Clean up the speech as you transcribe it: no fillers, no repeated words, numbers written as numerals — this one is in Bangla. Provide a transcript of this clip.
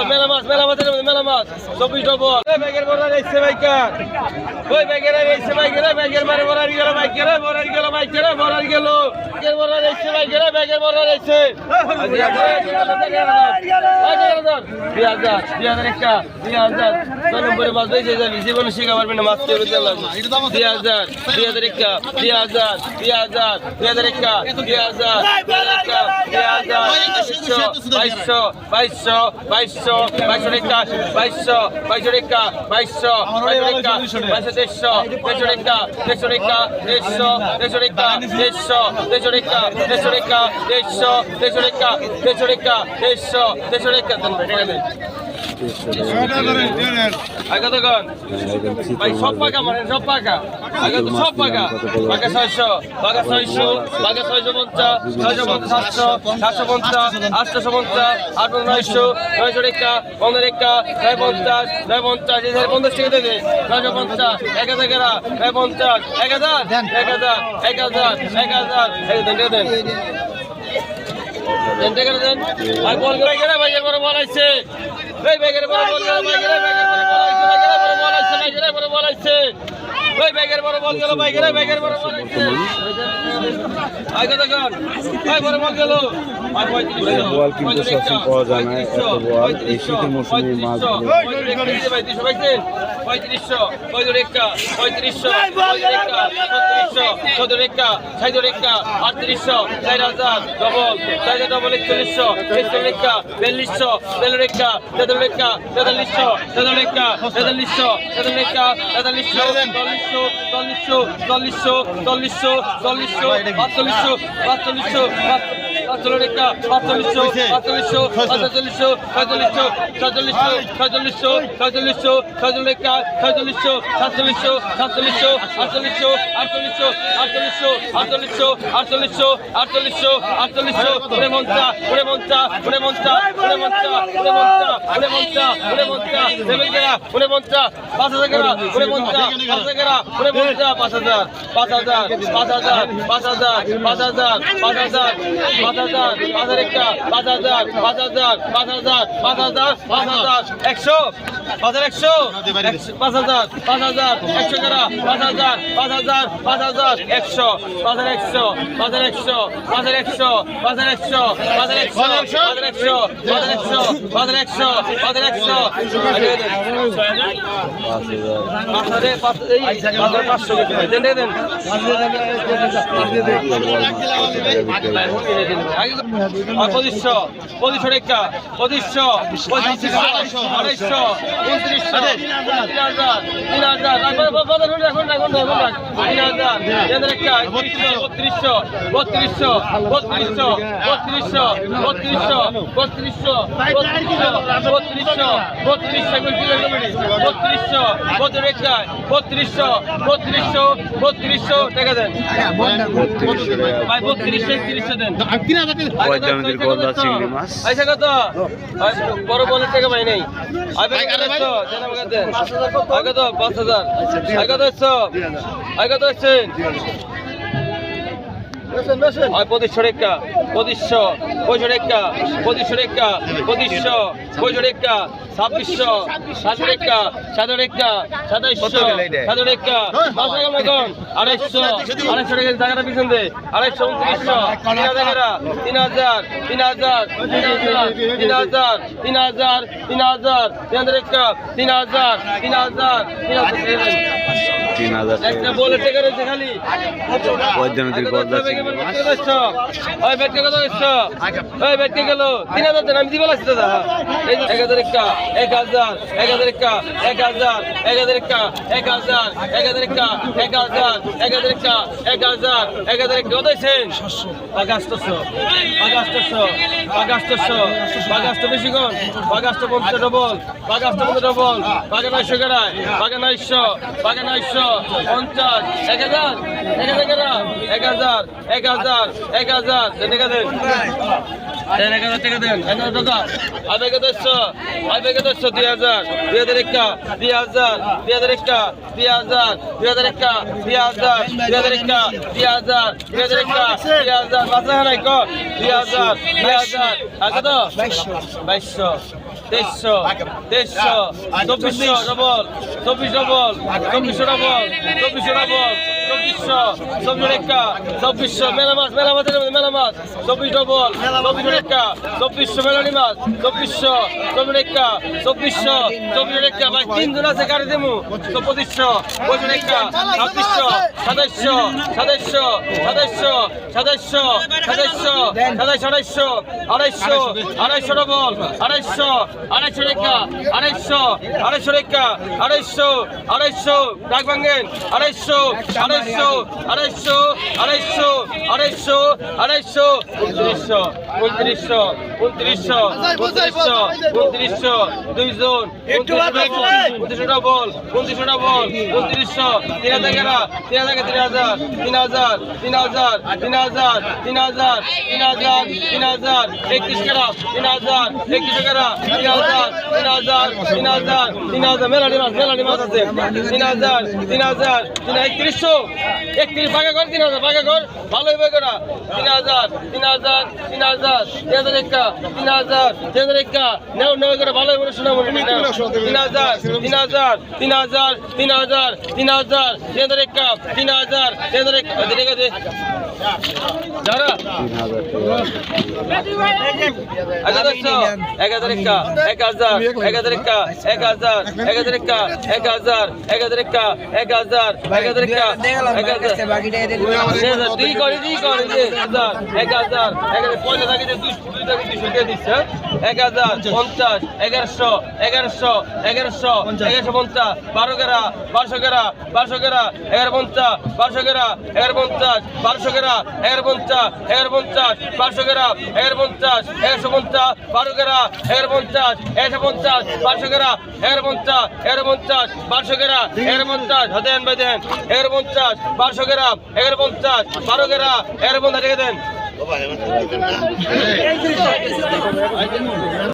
মেলা মাছ 24 ডবল ব্যাগের বড় রয়েছে বাইকার ওই ব্যাগের রয়েছে বাইকের ব্যাগের মারে বড় গেল বাইকের বড় গেল বাইকের বড় গেল ব্যাগের বড় রয়েছে বাইকের ব্যাগের বড় রয়েছে 2000 নম্বরে মাছ বেঁচে যাবি জীবনে শিখা পারবি না মাছ কেউ বেঁচে লাগবে সব পাকা মানে সব পাকা আগে তো সব পাকা পাকা 600 পাকা 600 পাকা 650 650 750 850 850 900 টাকা 15 টাকা 950 950 50 টাকা দে 950 1000 টাকা 950 1000 দেন আর বল করে গেলে ভাইয়ের বড় বল আইছে এই ব্যাগের বড় বল গেল ব্যাগের বড় বল আইছে ওই ব্যাগের বড় বল গেল ব্যাগের বড় বল আইছে আগে দেখুন ওই বড় বল গেল আর 35 বল কিন্তু সবসময় পাওয়া যায় না এত বল এই শীতের মৌসুমে মাছ বড় বলের টাকা পাই নাই আগে তো 5000 আগে তো 2500 টাকা 2500 টাকা 2500 টাকা 2500 টাকা 2600 700 টাকা 700 টাকা 2700 700 টাকা 250 টাকা পিছন দে 250 3000 একটা বলে টাকা রয়েছে খালি বৈদ্যনাথের গলদা ওই ব্যাটকে কত হচ্ছে ওই ব্যাটকে গেল 3000 দেন আমি দিবা লাগছে দাদা এই 1000 টাকা 1000 টাকা 1000 টাকা 1000 টাকা 1000 টাকা কত হইছেন 500 বেশি কোন 550 ডবল 550 ডবল 900 গড়ায় 900 50 1000 টাকা দেন দেন 1000 টাকা দেন 1000 টাকা আবেগে 200 2000 2001 2000 মাত্রা নাই কো 2000 আগে তো 2200 2300 2400 ডবল 2400 ডবল 2400 মেলা মাছ 24 ডবল 24 রেখা 2400 মেলানি মাছ 2400 রেখা ভাই 3 জন আছে গাড়ি দেবো 2500 রেখা 2600 2700 250 ডবল 250 রেখা 250 রেখা 250 ডাক ভাঙেন 2900 দুইজন 2900 ডবল 2900 মেলানি মাছ আছে 31 ভাগা কর 3000 ভাগা কর ভালো হইবে করা 3000 নেও করে ভালো হইবে শোনা বলি 3000 যারা 12